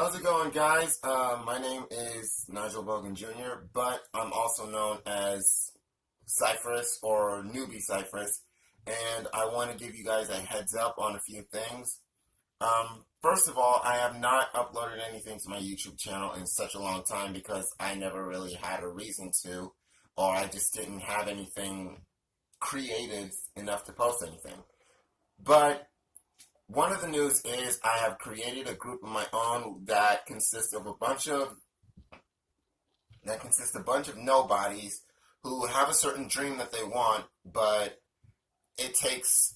How's it going, guys? My name is Nigel Bogan Jr., but I'm also known as Cypress or Noobie Cypress, and I want to give you guys a heads up on a few things. First of all, I have not uploaded anything to my YouTube channel in such a long time because I never really had a reason to, or I just didn't have anything creative enough to post anything. But one of the news is I have created a group of my own that consists of a bunch of nobodies who have a certain dream that they want, but it takes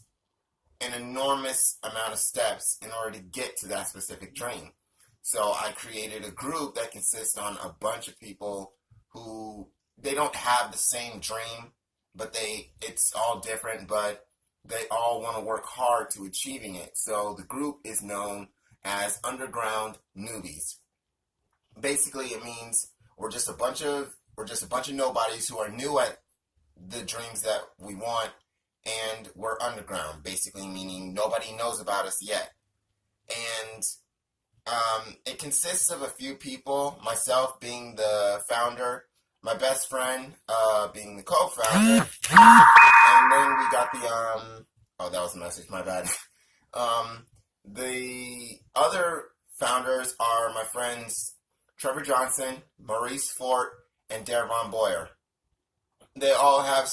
an enormous amount of steps in order to get to that specific dream. So I created a group that consists on a bunch of people who they don't have the same dream, but it's all different, but they all want to work hard to achieving it. So the group is known as Underground Newbies. Basically, it means we're just a bunch of nobodies who are new at the dreams that we want, and we're underground. Basically, meaning nobody knows about us yet. And it consists of a few people. Myself being the founder, my best friend being the co-founder. And then we got oh, that was a message, my bad. The other founders are my friends Trevor Johnson, Maurice Fort, and Dervon Boyer. They all have,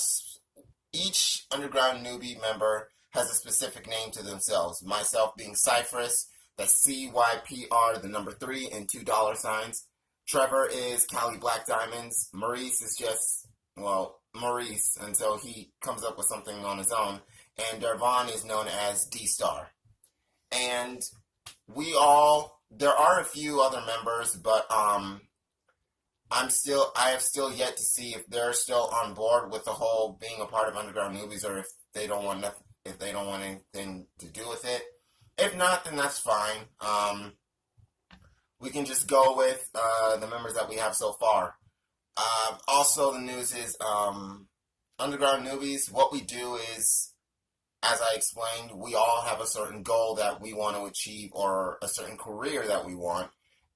each Underground Newbie member has a specific name to themselves. Myself being Cypress, that's CYPR, the number 3, and $2. Trevor is Cali Black Diamonds. Maurice is just, Maurice until he comes up with something on his own, and Dervon is known as D-Star. And there are a few other members, but I have still yet to see if they're still on board with the whole being a part of Underground Newbies, or if they don't want anything to do with it. If not, then that's fine. We can just go with the members that we have so far. Also, the news is Underground Newbies, what we do is, as I explained, we all have a certain goal that we want to achieve or a certain career that we want,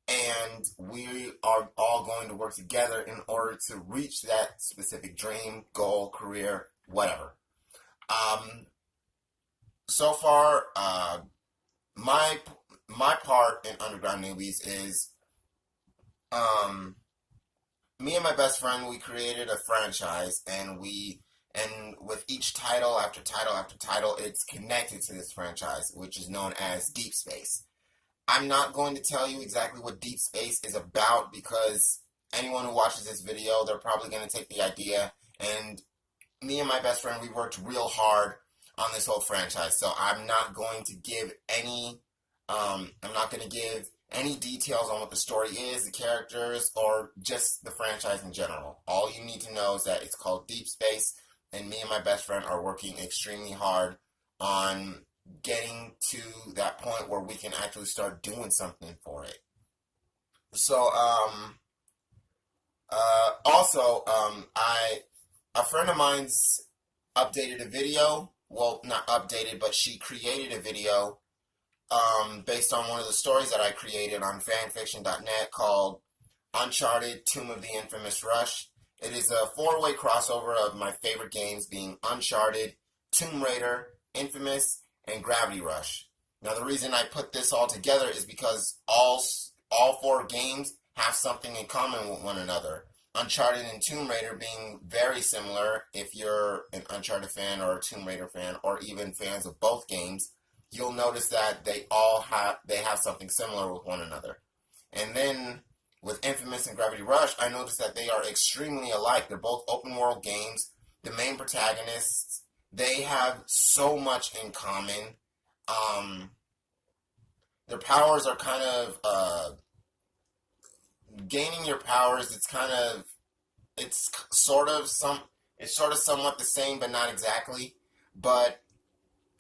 and we are all going to work together in order to reach that specific dream, goal, career, whatever. So far, my part in Underground Newbies is me and my best friend, we created a franchise, and with each title after title after title, it's connected to this franchise, which is known as Deep Space. I'm not going to tell you exactly what Deep Space is about, because anyone who watches this video, they're probably going to take the idea, and me and my best friend, we worked real hard on this whole franchise, so I'm not going to give any details on what the story is, the characters, or just the franchise in general. All you need to know is that it's called Deep Space, and me and my best friend are working extremely hard on getting to that point where we can actually start doing something for it. So, a friend of mine's updated a video. Well, not updated, but she created a video based on one of the stories that I created on fanfiction.net called Uncharted Timber, the Infamous Rush. It is a 4-way crossover of my favorite games being Uncharted, Tomb Raider, Infamous, and Gravity Rush. Now, the reason I put this all together is because all 4 games have something in common with one another. Uncharted and Tomb Raider being very similar. If you're an Uncharted fan or a Tomb Raider fan, or even fans of both games, you'll notice that they have something similar with one another. And then with Infamous and Gravity Rush, I noticed that they are extremely alike. They're both open world games. The main protagonists, they have so much in common. Their powers are kind of gaining your powers. It's sort of somewhat the same, but not exactly. But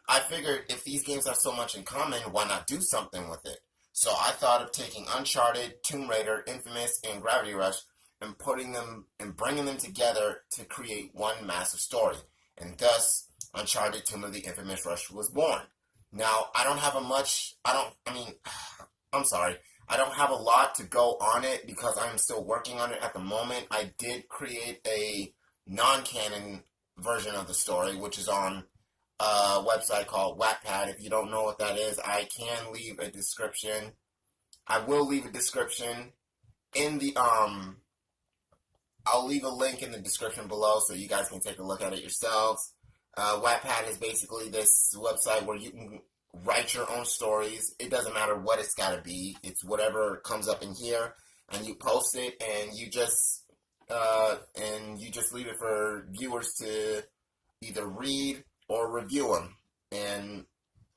I figured if these games have so much in common, why not do something with it? So I thought of taking Uncharted, Tomb Raider, Infamous, and Gravity Rush and bringing them together to create one massive story. And thus, Uncharted Timber, the Infamous Rush was born. Now, I'm sorry. I don't have a lot to go on it because I'm still working on it at the moment. I did create a non-canon version of the story, which is on a website called Wattpad. If you don't know what that is, I can leave a description. I will leave a description in the I'll leave a link in the description below so you guys can take a look at it yourselves. Wattpad is basically this website where you can write your own stories. It doesn't matter what it's got to be. It's whatever comes up in here, and you post it, and you just leave it for viewers to either read or review them. And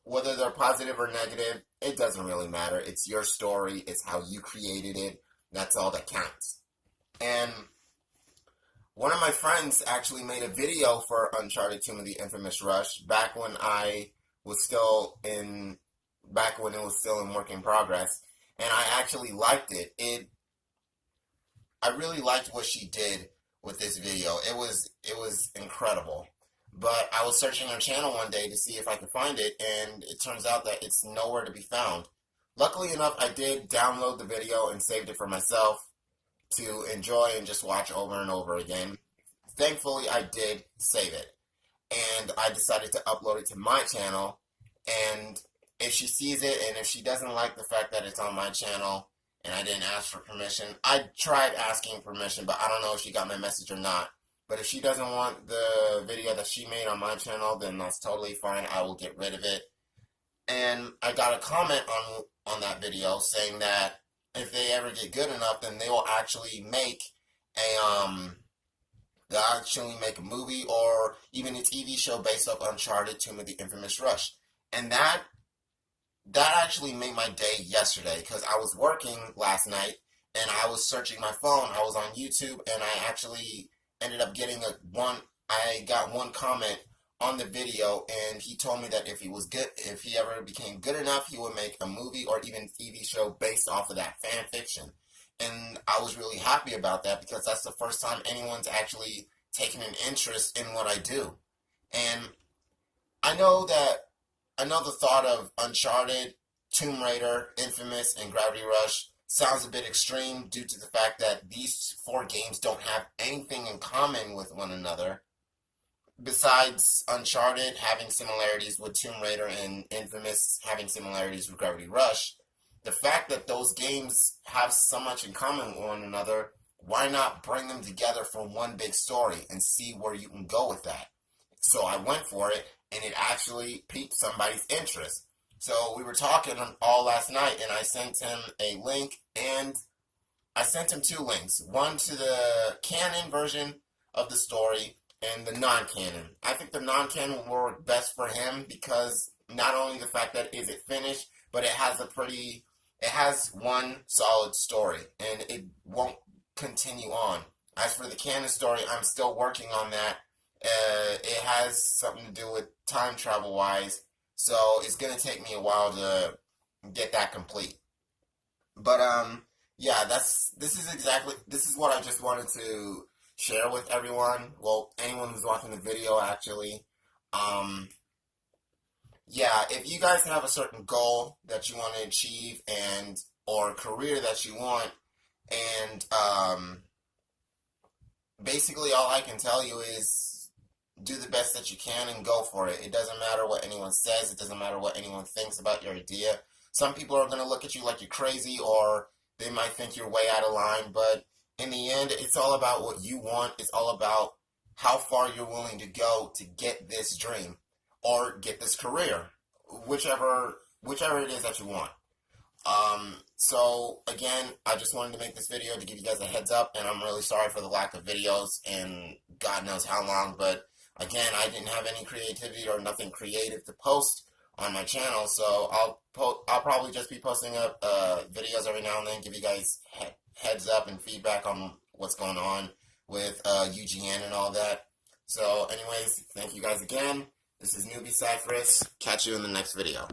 whether they're positive or negative, it doesn't really matter. It's your story. It's how you created it. That's all that counts. And one of my friends actually made a video for Uncharted Timber, the Infamous Rush, back when it was still in work in progress, and I actually liked it. I really liked what she did with this video. It was incredible. But I was searching her channel one day to see if I could find it, and it turns out that it's nowhere to be found. Luckily enough, I did download the video and saved it for myself to enjoy and just watch over and over again. Thankfully, I did save it, and I decided to upload it to my channel. And if she sees it, and if she doesn't like the fact that it's on my channel and I didn't ask for permission, I tried asking permission, but I don't know if she got my message or not. But if she doesn't want the video that she made on my channel, then that's totally fine. I will get rid of it. And I got a comment on that video saying that if they ever get good enough, then they will actually make a movie or even a TV show based off Uncharted Timber, the Infamous Rush. And that actually made my day yesterday, because I was working last night and I was searching my phone. I was on YouTube, and I actually ended up getting I got one comment on the video, and he told me that if he ever became good enough, he would make a movie or even TV show based off of that fan fiction. And I was really happy about that, because that's the first time anyone's actually taken an interest in what I do. And I know the thought of Uncharted, Tomb Raider, Infamous, and Gravity Rush sounds a bit extreme due to the fact that these 4 games don't have anything in common with one another. Besides Uncharted having similarities with Tomb Raider and Infamous having similarities with Gravity Rush, the fact that those games have so much in common with one another, why not bring them together for one big story and see where you can go with that? So I went for it, and it actually piqued somebody's interest. So we were talking all last night, and I sent him a link, and I sent him 2 links. One to the canon version of the story and the non-canon. I think the non-canon will work best for him, because not only the fact that is it finished, but it has one solid story, and it won't continue on. As for the canon story, I'm still working on that. It has something to do with time travel wise, so it's gonna take me a while to get that complete. But yeah, this is what I just wanted to share with everyone. Well, anyone who's watching the video, actually. Yeah, if you guys have a certain goal that you want to achieve, or a career that you want, and basically all I can tell you is do the best that you can and go for it. It doesn't matter what anyone says. It doesn't matter what anyone thinks about your idea. Some people are going to look at you like you're crazy, or they might think you're way out of line, but in the end, it's all about what you want. It's all about how far you're willing to go to get this dream or get this career, whichever it is that you want. So again, I just wanted to make this video to give you guys a heads up, and I'm really sorry for the lack of videos and God knows how long, but again, I didn't have any creativity or nothing creative to post on my channel, so I'll probably just be posting up videos every now and then, give you guys heads up and feedback on what's going on with UGN and all that. So anyways, thank you guys again. This is Noobie CYPR3. Catch you in the next video.